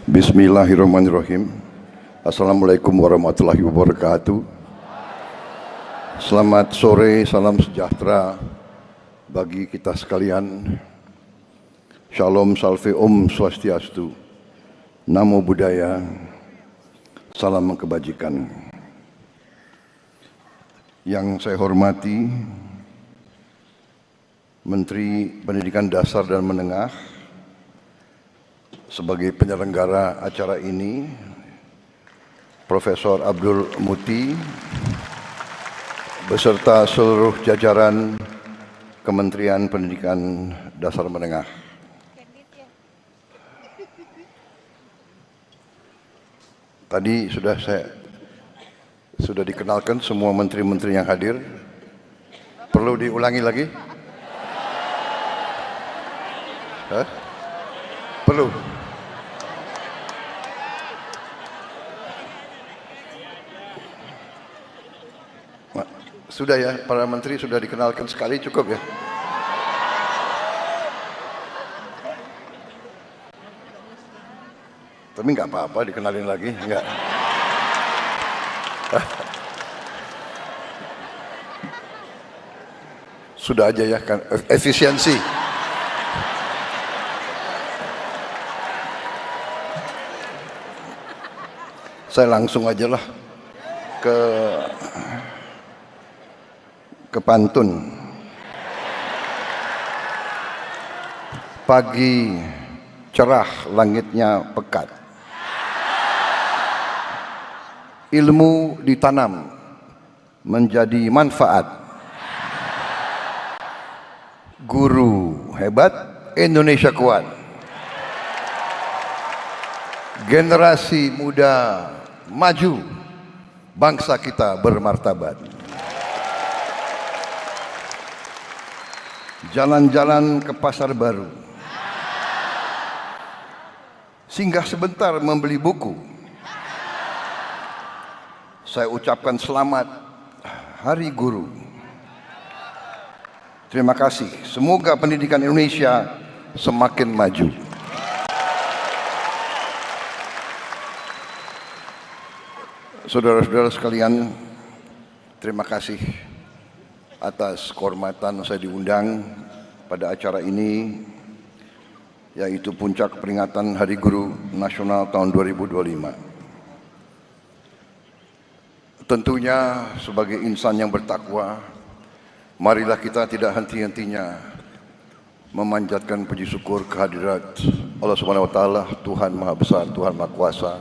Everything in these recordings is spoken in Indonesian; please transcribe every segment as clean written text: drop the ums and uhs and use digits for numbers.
Bismillahirrahmanirrahim. Assalamualaikum warahmatullahi wabarakatuh. Selamat sore, salam sejahtera bagi kita sekalian. Shalom, salve, om swastiastu. Namo Buddhaya. Salam kebajikan. Yang saya hormati Menteri Pendidikan Dasar dan Menengah sebagai penyelenggara acara ini, Profesor Abdul Muti beserta seluruh jajaran Kementerian Pendidikan Dasar Menengah. Tadi sudah dikenalkan semua menteri-menteri yang hadir. Perlu diulangi lagi? Hah? Perlu? Sudah ya, para menteri sudah dikenalkan sekali, cukup ya? Tapi nggak apa-apa dikenalin lagi, nggak? Sudah aja ya, kan efisiensi. Saya langsung aja lah ke pantun. Pagi cerah, langitnya pekat. Ilmu ditanam menjadi manfaat. Guru hebat, Indonesia kuat. Generasi muda maju, bangsa kita bermartabat. Jalan-jalan ke pasar baru, singgah sebentar membeli buku. Saya ucapkan selamat Hari Guru. Terima kasih. Semoga pendidikan Indonesia semakin maju. Saudara-saudara sekalian, terima kasih atas kehormatan saya diundang pada acara ini, yaitu puncak peringatan Hari Guru Nasional tahun 2025. Tentunya sebagai insan yang bertakwa, marilah kita tidak henti-hentinya memanjatkan puji syukur kehadirat Allah Subhanahu wa taala, Tuhan Maha Besar, Tuhan Maha Kuasa.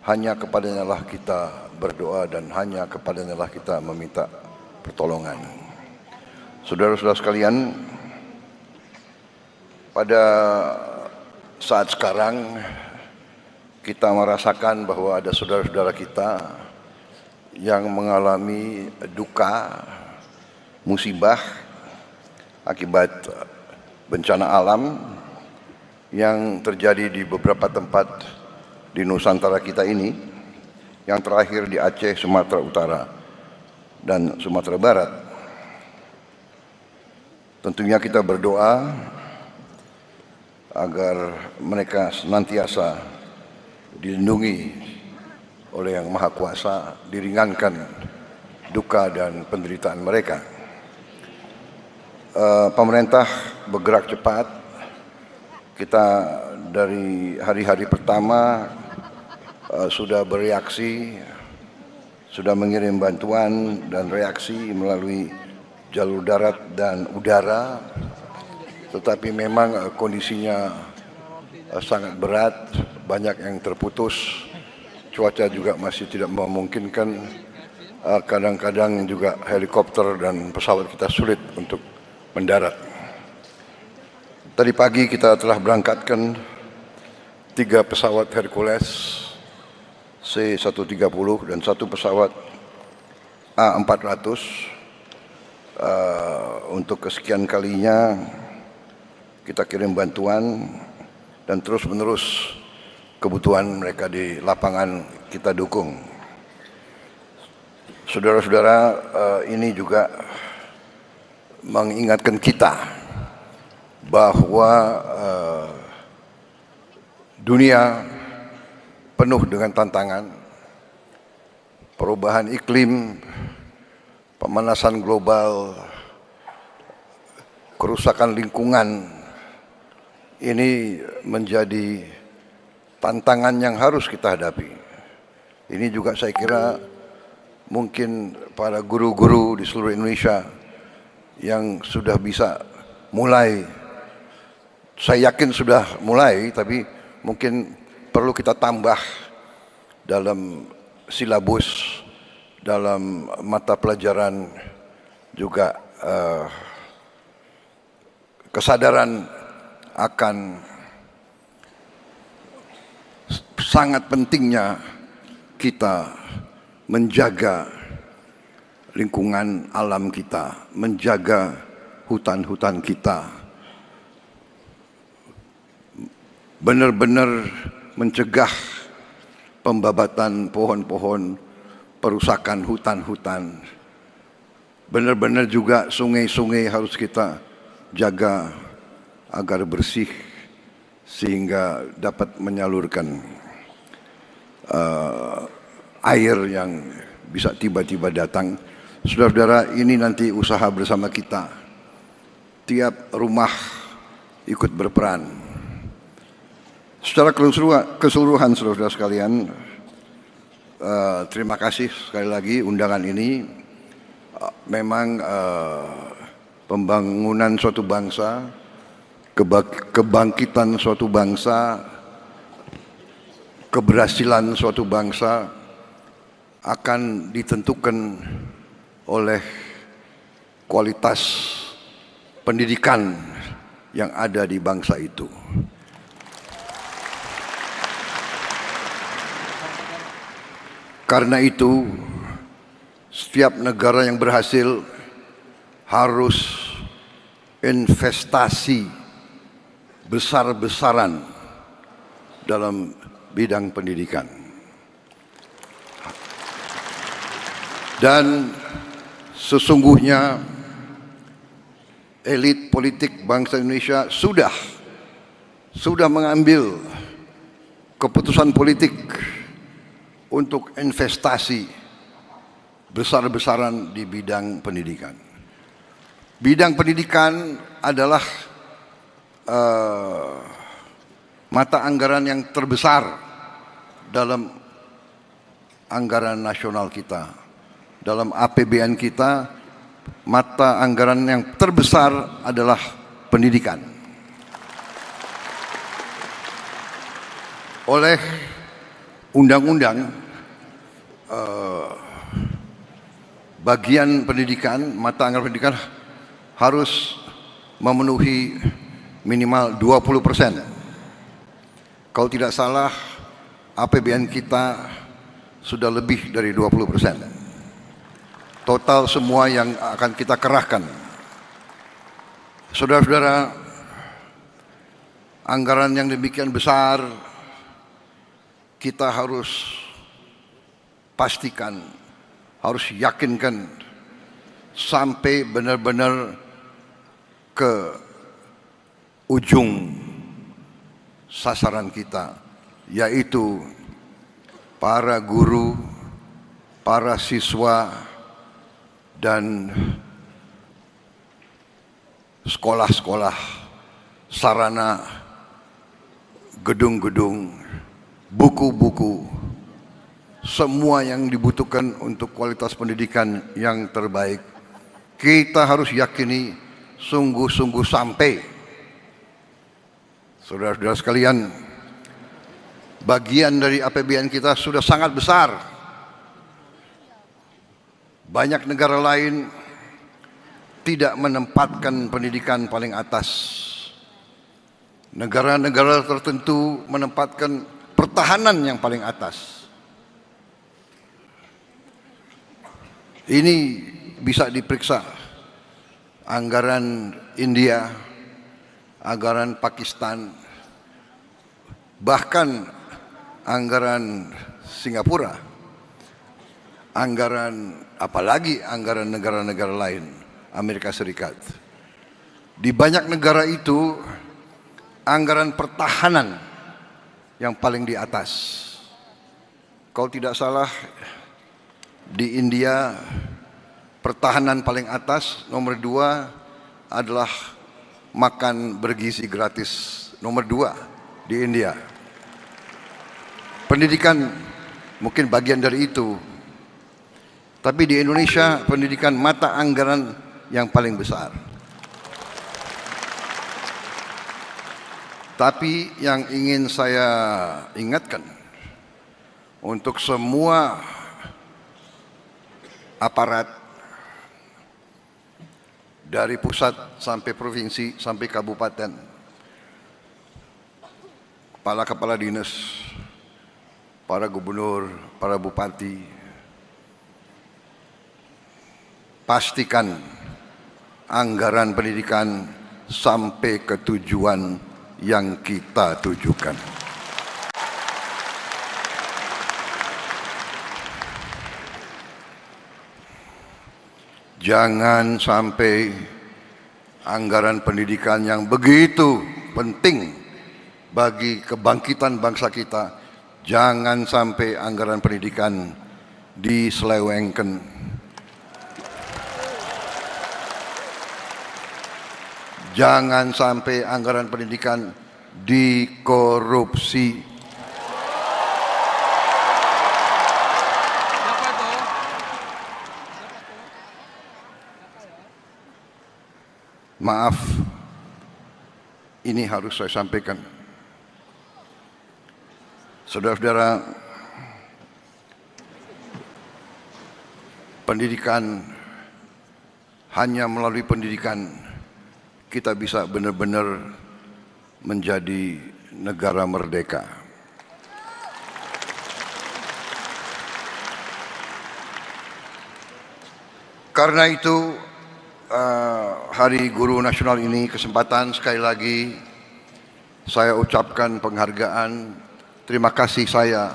Hanya kepadanya lah kita berdoa dan hanya kepadanya lah kita meminta pertolongan. Saudara-saudara sekalian, pada saat sekarang kita merasakan bahwa ada saudara-saudara kita yang mengalami duka, musibah akibat bencana alam yang terjadi di beberapa tempat di Nusantara kita ini, yang terakhir di Aceh, Sumatera Utara, dan Sumatera Barat. Tentunya kita berdoa agar mereka senantiasa dilindungi oleh Yang Maha Kuasa, diringankan duka dan penderitaan mereka. Pemerintah bergerak cepat. Kita dari hari-hari pertama sudah bereaksi, sudah mengirim bantuan dan reaksi melalui jalur darat dan udara, tetapi memang kondisinya sangat berat, banyak yang terputus, cuaca juga masih tidak memungkinkan, kadang-kadang juga helikopter dan pesawat kita sulit untuk mendarat. Tadi pagi kita telah berangkatkan 3 pesawat Hercules C-130 dan 1 pesawat A400 untuk kesekian kalinya kita kirim bantuan dan terus-menerus kebutuhan mereka di lapangan kita dukung. Saudara-saudara, ini juga mengingatkan kita bahwa dunia penuh dengan tantangan, perubahan iklim, pemanasan global, kerusakan lingkungan, ini menjadi tantangan yang harus kita hadapi. Ini juga saya kira mungkin para guru-guru di seluruh Indonesia yang sudah bisa mulai, saya yakin sudah mulai, tapi mungkin perlu kita tambah dalam silabus, dalam mata pelajaran juga kesadaran akan sangat pentingnya kita menjaga lingkungan alam kita, menjaga hutan-hutan kita, benar-benar mencegah pembabatan pohon-pohon, perusakan hutan-hutan. Benar-benar juga sungai-sungai harus kita jaga agar bersih sehingga dapat menyalurkan air yang bisa tiba-tiba datang. Saudara-saudara, ini nanti usaha bersama kita. Tiap rumah ikut berperan. Secara keseluruhan saudara-saudara sekalian, terima kasih sekali lagi undangan ini. Memang pembangunan suatu bangsa, kebangkitan suatu bangsa, keberhasilan suatu bangsa akan ditentukan oleh kualitas pendidikan yang ada di bangsa itu. Karena itu, setiap negara yang berhasil harus investasi besar-besaran dalam bidang pendidikan. Dan sesungguhnya elit politik bangsa Indonesia sudah mengambil keputusan politik untuk investasi besar-besaran di bidang pendidikan. Bidang pendidikan adalah mata anggaran yang terbesar dalam anggaran nasional kita. Dalam APBN kita, mata anggaran yang terbesar adalah pendidikan. Oleh undang-undang, bagian pendidikan, mata anggaran pendidikan harus memenuhi minimal 20%. Kalau tidak salah, APBN kita sudah lebih dari 20%. Total semua yang akan kita kerahkan. Saudara-saudara, anggaran yang demikian besar, kita harus pastikan, harus yakinkan sampai benar-benar ke ujung sasaran kita, yaitu para guru, para siswa, dan sekolah-sekolah, sarana, gedung-gedung, buku-buku, semua yang dibutuhkan untuk kualitas pendidikan yang terbaik. Kita harus yakini sungguh-sungguh sampai. Saudara-saudara sekalian, bagian dari APBN kita sudah sangat besar. Banyak negara lain tidak menempatkan pendidikan paling atas. Negara-negara tertentu menempatkan pertahanan yang paling atas. Ini bisa diperiksa. Anggaran India, anggaran Pakistan, bahkan anggaran Singapura, anggaran apalagi anggaran negara-negara lain, Amerika Serikat. Di banyak negara itu anggaran pertahanan yang paling di atas. Kalau tidak salah di India pertahanan paling atas, nomor 2 adalah makan bergizi gratis, nomor 2 di India. Pendidikan mungkin bagian dari itu, tapi di Indonesia pendidikan mata anggaran yang paling besar. Tapi yang ingin saya ingatkan untuk semua aparat dari pusat sampai provinsi sampai kabupaten, kepala-kepala dinas, para gubernur, para bupati, pastikan anggaran pendidikan sampai ke tujuan yang kita tujukan. Jangan sampai anggaran pendidikan yang begitu penting bagi kebangkitan bangsa kita, jangan sampai anggaran pendidikan diselewengkan. Jangan sampai anggaran pendidikan dikorupsi. Maaf, ini harus saya sampaikan. Saudara-saudara, pendidikan, hanya melalui pendidikan kita bisa benar-benar menjadi negara merdeka. Karena itu Hari Guru Nasional ini kesempatan sekali lagi saya ucapkan penghargaan, terima kasih saya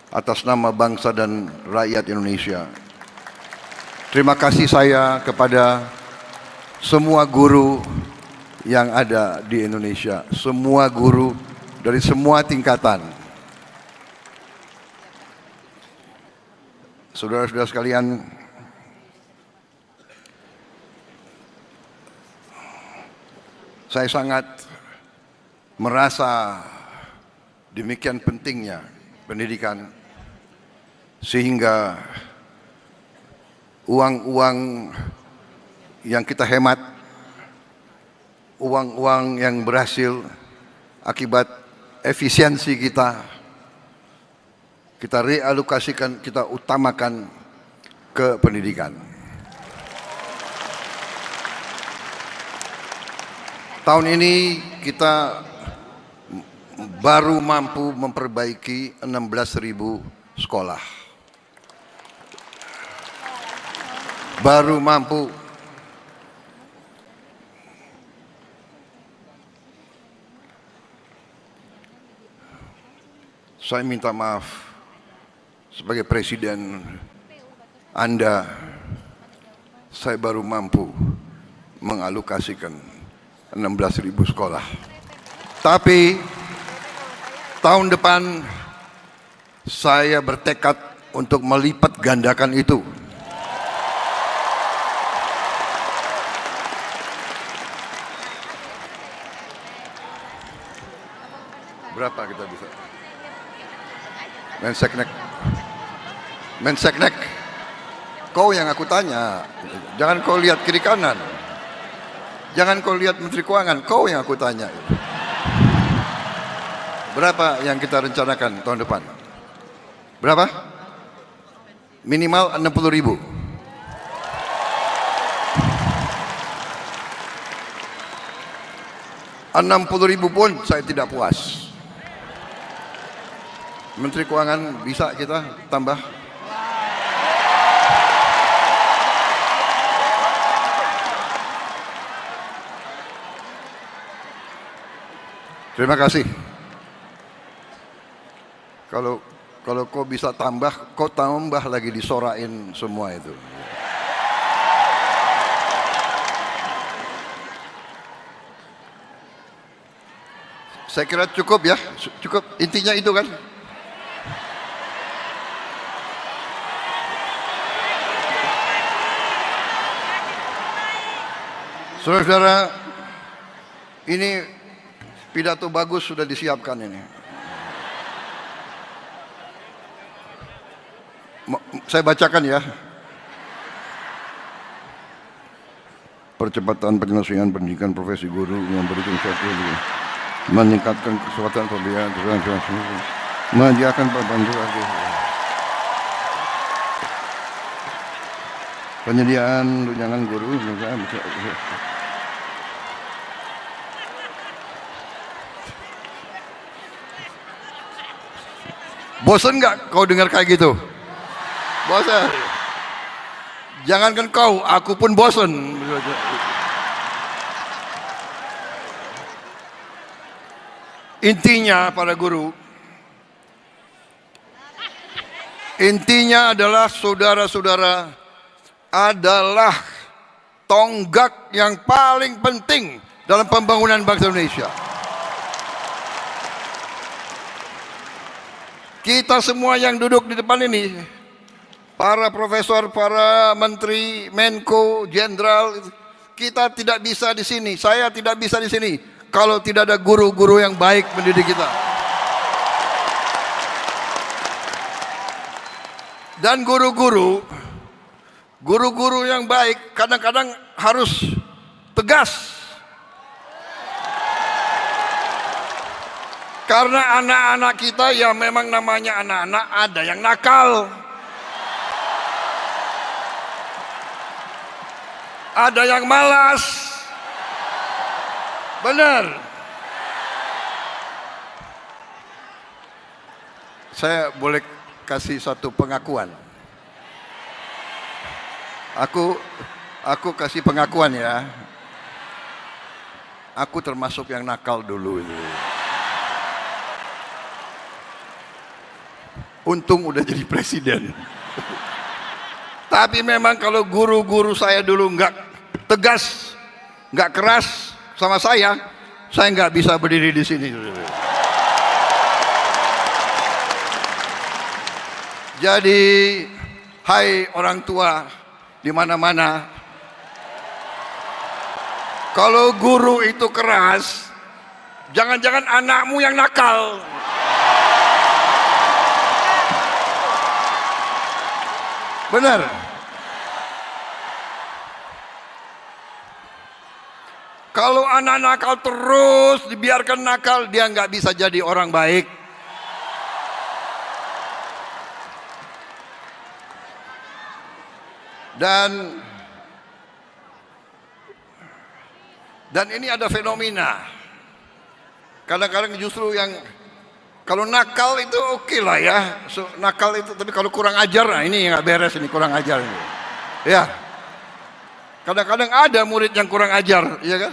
atas nama bangsa dan rakyat Indonesia. Terima kasih saya kepada semua guru yang ada di Indonesia, semua guru dari semua tingkatan. Saudara-saudara sekalian, saya sangat merasa demikian pentingnya pendidikan, sehingga uang-uang yang kita hemat, uang-uang yang berhasil akibat efisiensi kita realokasikan, kita utamakan ke pendidikan. Tahun ini kita baru mampu memperbaiki 16.000 sekolah. Baru mampu. Saya minta maaf sebagai presiden Anda, saya baru mampu mengalokasikan 16.000 sekolah. Tapi tahun depan saya bertekad untuk melipat gandakan itu. Berapa kita bisa? Menseknek, kau yang aku tanya, jangan kau lihat kiri kanan, jangan kau lihat Menteri Keuangan, kau yang aku tanya. Berapa yang kita rencanakan tahun depan? Berapa? Minimal 60.000. $60.000 pun saya tidak puas. Menteri Keuangan bisa kita tambah? Terima kasih. Kalau kau bisa tambah, kau tambah lagi disorain semua itu. Saya kira cukup ya, cukup, intinya itu kan. Saudara-saudara, ini pidato bagus sudah disiapkan ini. Saya bacakan ya. Percepatan penyelesaian pendidikan profesi guru yang memberikan suatu meningkatkan kesempatan pembelajaran menyediakan bantuan penyediaan tunjangan guru. Bosan nggak kau dengar kayak gitu? Bosan. Jangankan kau, aku pun bosan. Intinya para guru, intinya adalah saudara-saudara adalah tonggak yang paling penting dalam pembangunan bangsa Indonesia. Kita semua yang duduk di depan ini, para profesor, para menteri, menko, jenderal, kita tidak bisa di sini. Saya tidak bisa di sini kalau tidak ada guru-guru yang baik mendidik kita. Dan guru-guru yang baik kadang-kadang harus tegas. Karena anak-anak kita ya memang namanya anak-anak, ada yang nakal. Ada yang malas. Benar. Saya boleh kasih satu pengakuan. Aku kasih pengakuan ya. Aku termasuk yang nakal dulu itu. Untung udah jadi presiden. Tapi memang kalau guru-guru saya dulu nggak tegas, nggak keras sama saya nggak bisa berdiri di sini. Jadi, hai orang tua di mana-mana, kalau guru itu keras, jangan-jangan anakmu yang nakal. Benar. Kalau anak nakal terus dibiarkan nakal, dia nggak bisa jadi orang baik. Dan ini ada fenomena. Kadang-kadang justru yang kalau nakal itu oke lah ya, nakal itu, tapi kalau kurang ajar, nah ini nggak beres, ini kurang ajar ini. Ya, kadang-kadang ada murid yang kurang ajar, ya kan?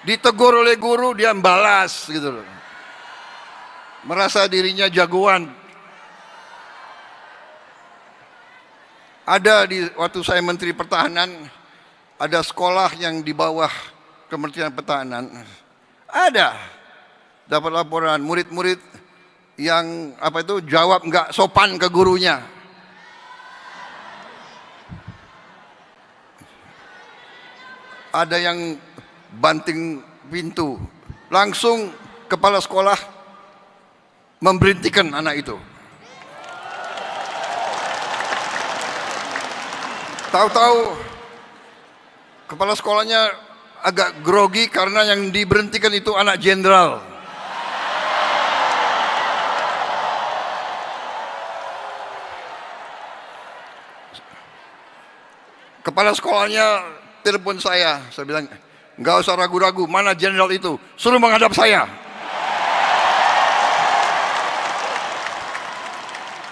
Ditegur oleh guru, dia membalas gitu loh. Merasa dirinya jagoan. Ada waktu saya Menteri Pertahanan, ada sekolah yang di bawah Kementerian Pertahanan. Ada dapat laporan murid-murid yang jawab nggak sopan ke gurunya. Ada yang banting pintu, langsung kepala sekolah memberhentikan anak itu. Tahu-tahu kepala sekolahnya agak grogi karena yang diberhentikan itu anak jenderal. Kepala sekolahnya telepon saya bilang, nggak usah ragu-ragu, mana jenderal itu, suruh menghadap saya.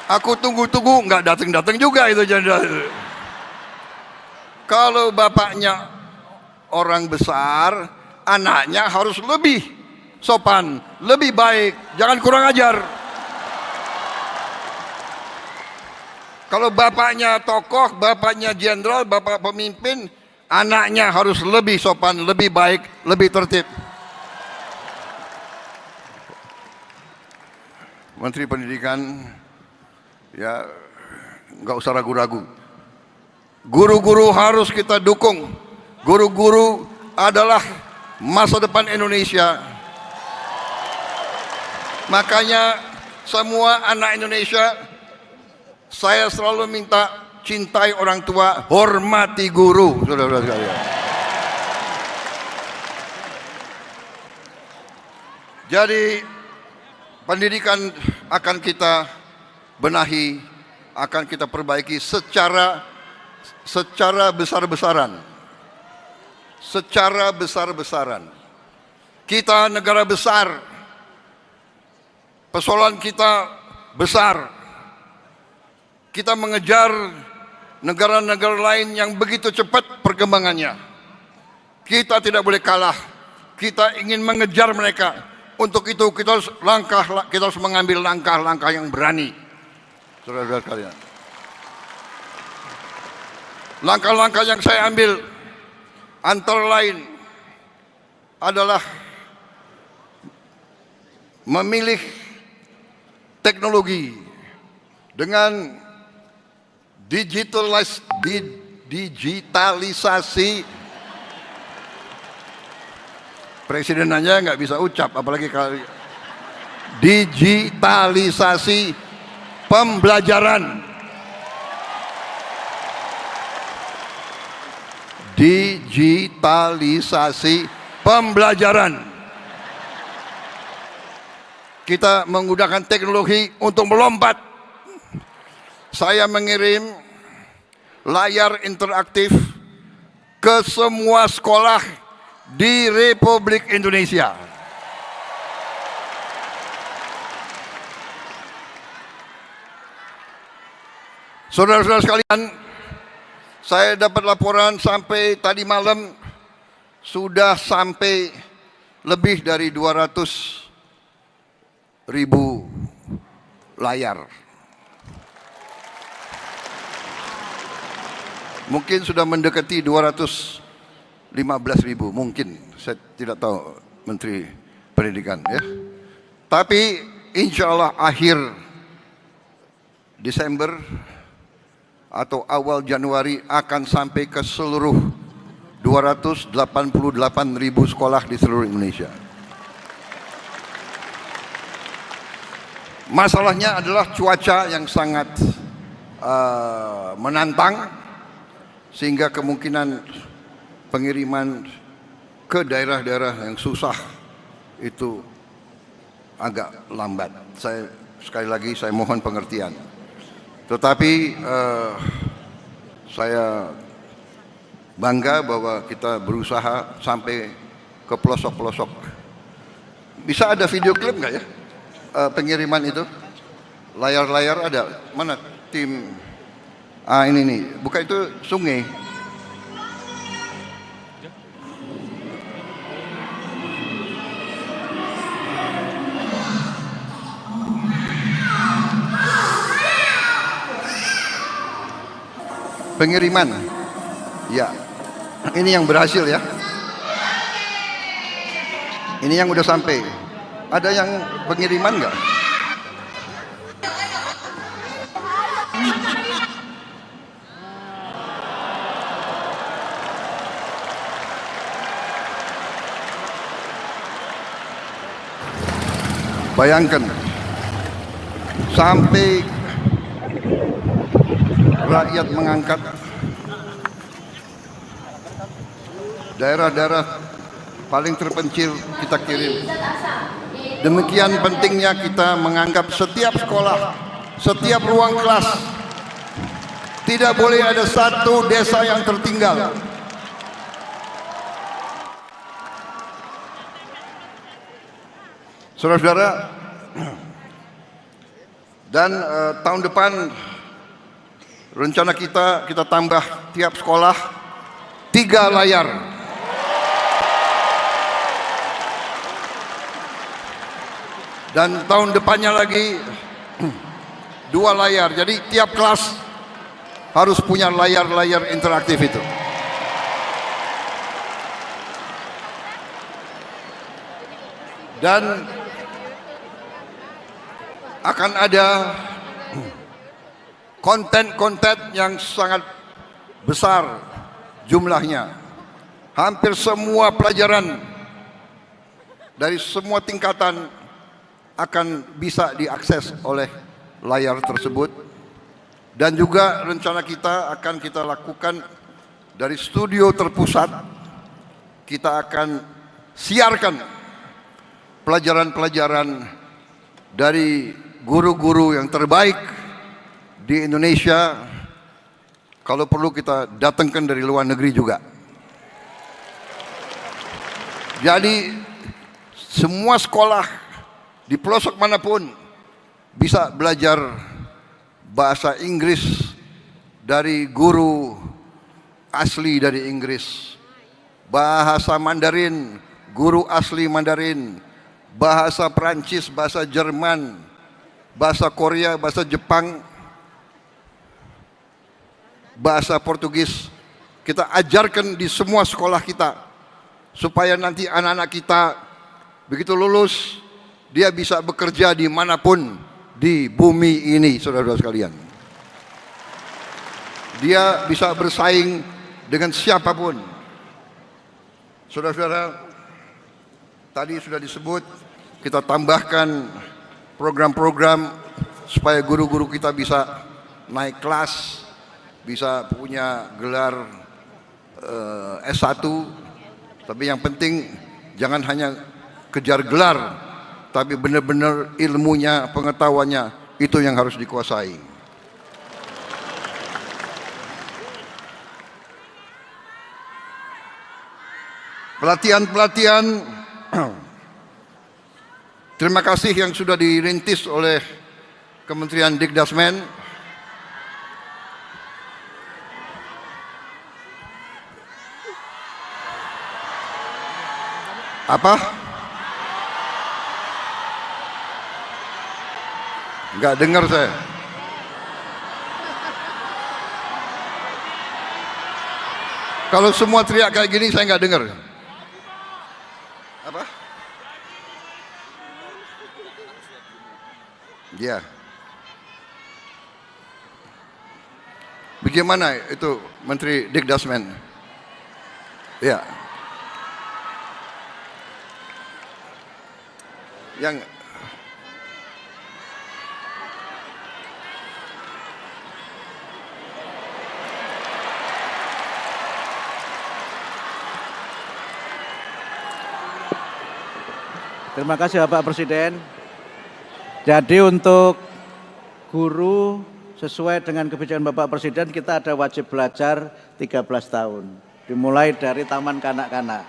Aku tunggu-tunggu, nggak datang-datang juga itu jenderal. Kalau bapaknya orang besar, anaknya harus lebih sopan, lebih baik, jangan kurang ajar. Kalau bapaknya tokoh, bapaknya jenderal, bapak pemimpin, anaknya harus lebih sopan, lebih baik, lebih tertib. Menteri Pendidikan, ya nggak usah ragu-ragu. Guru-guru harus kita dukung. Guru-guru adalah masa depan Indonesia. Makanya semua anak Indonesia, saya selalu minta cintai orang tua, hormati guru, saudara-saudara sekalian. Jadi pendidikan akan kita benahi, akan kita perbaiki secara besar-besaran. Secara besar-besaran. Kita negara besar. Persoalan kita besar. Kita mengejar negara-negara lain yang begitu cepat perkembangannya. Kita tidak boleh kalah. Kita ingin mengejar mereka. Untuk itu kita harus mengambil langkah-langkah yang berani. Saudara-saudara sekalian. Langkah-langkah yang saya ambil antara lain adalah memilih teknologi dengan digitalisasi. Presiden aja nggak bisa ucap, apalagi kali digitalisasi pembelajaran. Digitalisasi pembelajaran. Kita menggunakan teknologi untuk melompat. Saya mengirim layar interaktif ke semua sekolah di Republik Indonesia. Saudara-saudara sekalian, saya dapat laporan sampai tadi malam sudah sampai lebih dari 200.000 layar. Mungkin sudah mendekati 215.000, mungkin. Saya tidak tahu, Menteri Pendidikan, ya. Tapi insya Allah akhir Desember atau awal Januari akan sampai ke seluruh 288.000 sekolah di seluruh Indonesia. Masalahnya adalah cuaca yang sangat menantang, sehingga kemungkinan pengiriman ke daerah-daerah yang susah itu agak lambat. Sekali lagi saya mohon pengertian. Tetapi saya bangga bahwa kita berusaha sampai ke pelosok-pelosok. Bisa ada video klip nggak ya pengiriman itu? Layar-layar ada? Mana tim? Ini nih, bukan itu sungai. Pengiriman, ya, ini yang berhasil ya. Ini yang udah sampai. Ada yang pengiriman nggak? Bayangkan, sampai rakyat mengangkat daerah-daerah paling terpencil kita kirim. Demikian pentingnya kita menganggap setiap sekolah, setiap ruang kelas, tidak boleh ada satu desa yang tertinggal. Saudara-saudara, dan tahun depan rencana kita tambah tiap sekolah 3 layar. Dan tahun depannya lagi 2 layar. Jadi tiap kelas harus punya layar-layar interaktif itu. Dan akan ada konten-konten yang sangat besar jumlahnya. Hampir semua pelajaran dari semua tingkatan akan bisa diakses oleh layar tersebut. Dan juga rencana kita akan kita lakukan dari studio terpusat, kita akan siarkan pelajaran-pelajaran dari guru-guru yang terbaik di Indonesia. Kalau perlu kita datangkan dari luar negeri juga. Jadi semua sekolah di pelosok manapun bisa belajar bahasa Inggris dari guru asli dari Inggris, bahasa Mandarin, guru asli Mandarin, bahasa Perancis, bahasa Jerman, bahasa Korea, bahasa Jepang, bahasa Portugis. Kita ajarkan di semua sekolah kita, supaya nanti anak-anak kita begitu lulus, dia bisa bekerja dimanapun di bumi ini, saudara-saudara sekalian. Dia bisa bersaing dengan siapapun. Saudara-saudara, tadi sudah disebut, kita tambahkan program-program supaya guru-guru kita bisa naik kelas, bisa punya gelar S1. Tapi yang penting jangan hanya kejar gelar, tapi benar-benar ilmunya, pengetahuannya itu yang harus dikuasai. Pelatihan-pelatihan, terima kasih yang sudah dirintis oleh Kementerian Dikdasmen. Apa? Enggak dengar saya. Kalau semua teriak kayak gini saya enggak dengar. Apa? Ya. Bagaimana itu Menteri Dikdasmen? Ya. Yang Terima kasih Bapak Presiden. Jadi untuk guru sesuai dengan kebijakan Bapak Presiden kita ada wajib belajar 13 tahun. Dimulai dari taman kanak-kanak.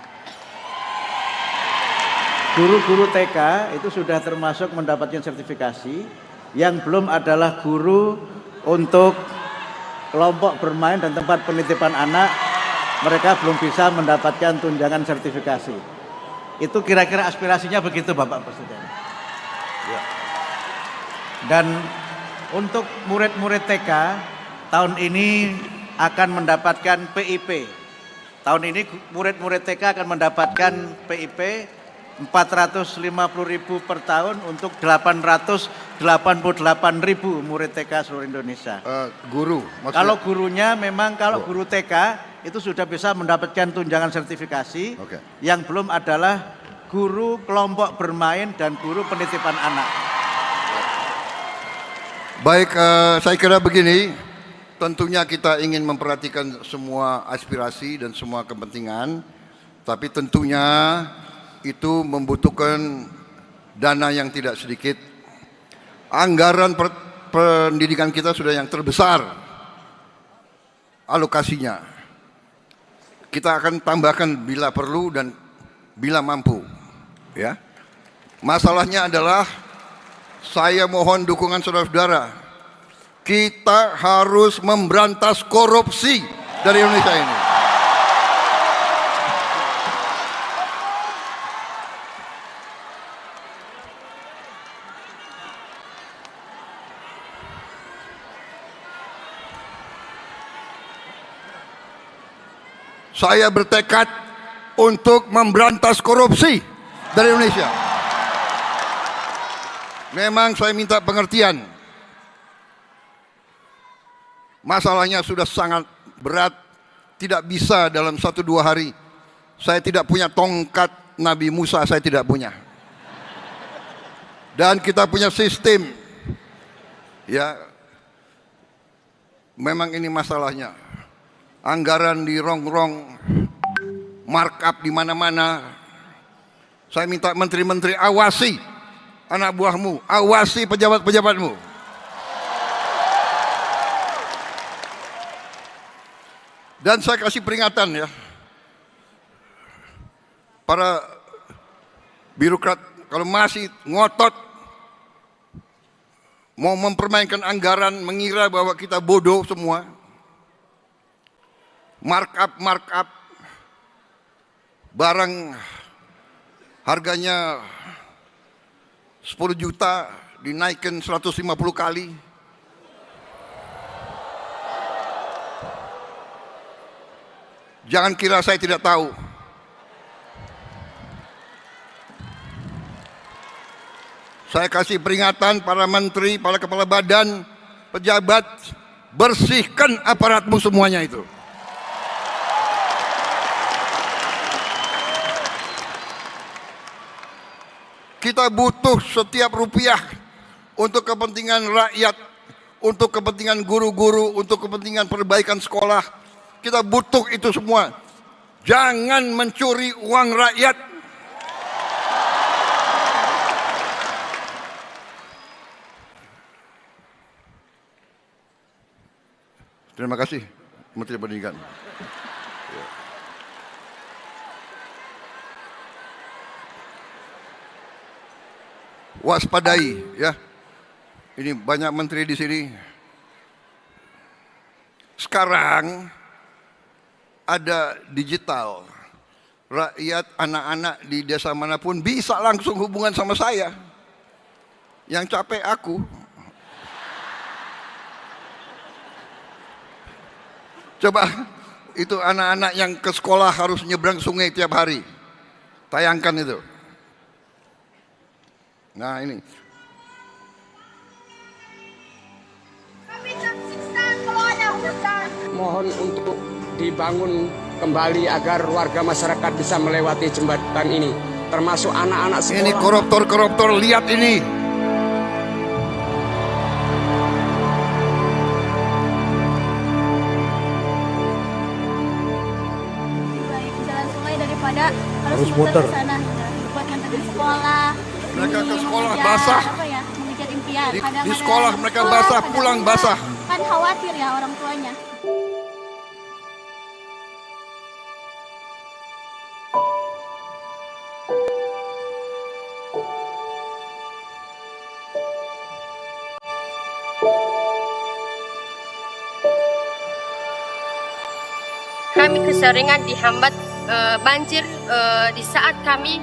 Guru-guru TK itu sudah termasuk mendapatkan sertifikasi. Yang belum adalah guru untuk kelompok bermain dan tempat penitipan anak. Mereka belum bisa mendapatkan tunjangan sertifikasi. Itu kira-kira aspirasinya begitu Bapak Presiden. Ya. Dan untuk murid-murid TK tahun ini akan mendapatkan PIP. Tahun ini murid-murid TK akan mendapatkan PIP 450.000 per tahun untuk 888.000 murid TK seluruh Indonesia. Guru maksudnya? Kalau gurunya memang guru TK itu sudah bisa mendapatkan tunjangan sertifikasi. Okay. Yang belum adalah guru kelompok bermain dan guru penitipan anak. Baik, saya kira begini, tentunya kita ingin memperhatikan semua aspirasi dan semua kepentingan, tapi tentunya itu membutuhkan dana yang tidak sedikit. Anggaran pendidikan kita sudah yang terbesar alokasinya. Kita akan tambahkan bila perlu dan bila mampu. Ya. Masalahnya adalah saya mohon dukungan saudara-saudara. Kita harus memberantas korupsi dari Indonesia ini. Saya bertekad untuk memberantas korupsi dari Indonesia. Memang saya minta pengertian. Masalahnya sudah sangat berat tidak bisa dalam 1-2 hari. Saya tidak punya tongkat Nabi Musa, saya tidak punya. Dan kita punya sistem. Ya, memang ini masalahnya. Anggaran di rongrong, markup di mana-mana. Saya minta menteri-menteri awasi anak buahmu, awasi pejabat-pejabatmu. Dan saya kasih peringatan ya, para birokrat kalau masih ngotot mau mempermainkan anggaran, mengira bahwa kita bodoh semua, markup barang harganya 10 juta dinaikkan 150 kali. Jangan kira saya tidak tahu. Saya kasih peringatan para menteri, para kepala badan, pejabat, bersihkan aparatmu semuanya itu. Kita butuh setiap rupiah untuk kepentingan rakyat, untuk kepentingan guru-guru, untuk kepentingan perbaikan sekolah. Kita butuh itu semua. Jangan mencuri uang rakyat. Terima kasih, Menteri Pendidikan. Waspadai, ya. Ini banyak menteri di sini. Sekarang ada digital. Rakyat, anak-anak di desa manapun bisa langsung hubungan sama saya. Yang capek aku. Coba itu anak-anak yang ke sekolah harus nyebrang sungai tiap hari. Tayangkan itu. Nah ini. Kami tersiksa kalau ada hujan. Mohon untuk dibangun kembali agar warga masyarakat bisa melewati jembatan ini, termasuk anak-anak sekolah. Ini koruptor-koruptor, lihat ini. Jalan sungai daripada harus muter ke sana buat nganterin sekolah. Mereka ke sekolah Mengejar, basah. apa ya, mengejar impian. Di Kadang-kadang sekolah mereka sekolah, basah, kadang pulang enggak. basah. Kan khawatir ya orang tuanya. Kami keseringan dihambat banjir di saat kami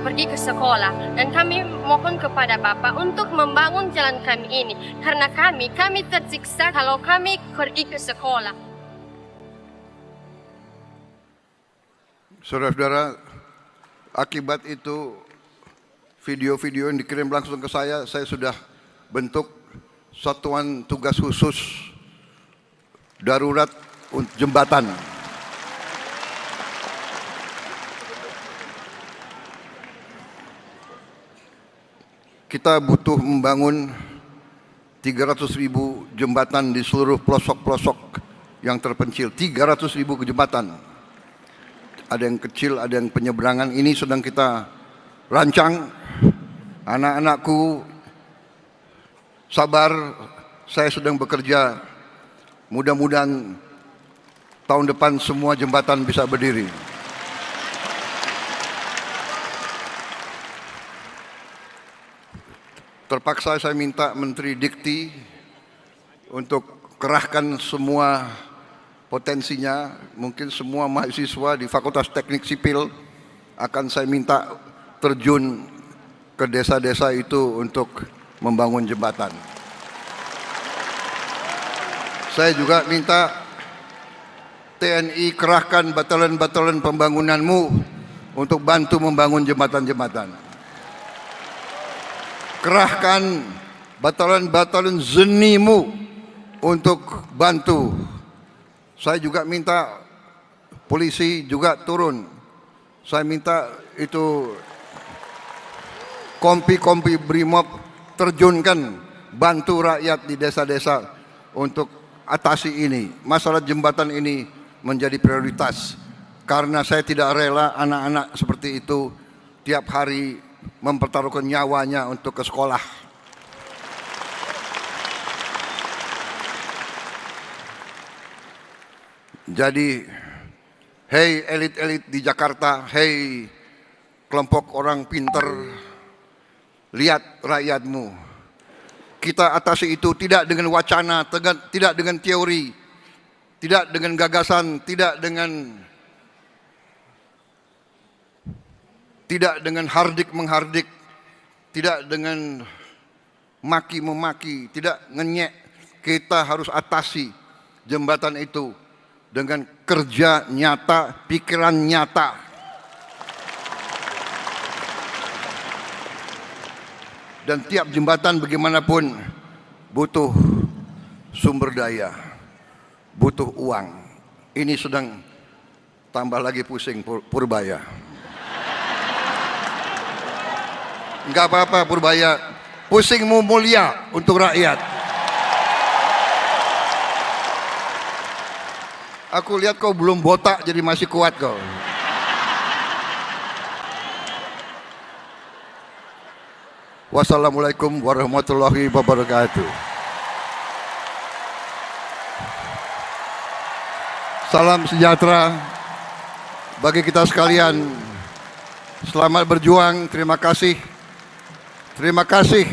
pergi ke sekolah, dan kami mohon kepada Bapak untuk membangun jalan kami ini karena kami tersiksa kalau kami pergi ke sekolah. Saudara-saudara, akibat itu video-video yang dikirim langsung ke saya sudah bentuk satuan tugas khusus darurat jembatan. Kita butuh membangun 300.000 jembatan di seluruh pelosok-pelosok yang terpencil. 300.000 jembatan. Ada yang kecil, ada yang penyeberangan. Ini sedang kita rancang. Anak-anakku sabar, saya sedang bekerja. Mudah-mudahan tahun depan semua jembatan bisa berdiri. Terpaksa saya minta Menteri Dikti untuk kerahkan semua potensinya. Mungkin semua mahasiswa di Fakultas Teknik Sipil akan saya minta terjun ke desa-desa itu untuk membangun jembatan. Saya juga minta TNI kerahkan batalan-batalan pembangunanmu untuk bantu membangun jembatan-jembatan. Kerahkan batalan-batalan zenimu untuk bantu. Saya juga minta polisi juga turun. Saya minta itu kompi-kompi Brimob terjunkan, bantu rakyat di desa-desa untuk atasi ini. Masalah jembatan ini menjadi prioritas, karena saya tidak rela anak-anak seperti itu tiap hari mempertaruhkan nyawanya untuk ke sekolah. Jadi, hei elit-elit di Jakarta, hei kelompok orang pinter, lihat rakyatmu. Kita atasi itu tidak dengan wacana, tidak dengan teori, tidak dengan gagasan, tidak dengan hardik menghardik, tidak dengan maki memaki, tidak ngenyek. Kita harus atasi jembatan itu dengan kerja nyata, pikiran nyata. Dan tiap jembatan bagaimanapun butuh sumber daya, butuh uang. Ini sedang tambah lagi pusing Purbaya. Enggak apa-apa Purbaya, pusingmu mulia untuk rakyat. Aku lihat kau belum botak jadi masih kuat kau. Wassalamualaikum warahmatullahi wabarakatuh. Salam sejahtera bagi kita sekalian. Selamat berjuang, terima kasih. Terima kasih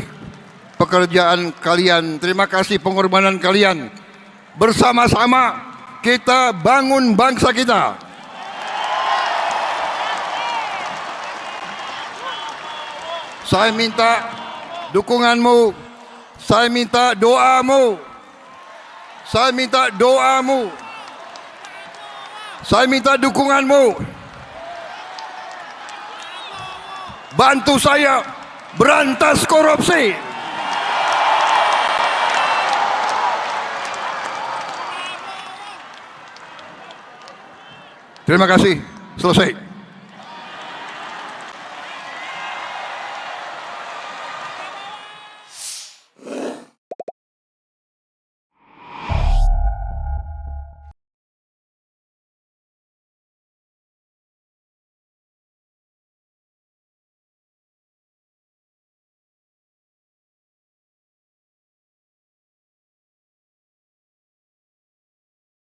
pekerjaan kalian, terima kasih pengorbanan kalian. Bersama-sama kita bangun bangsa kita. Saya minta dukunganmu, saya minta doamu, saya minta doamu, saya minta dukunganmu. Bantu saya berantas korupsi. Terima kasih. Selesai.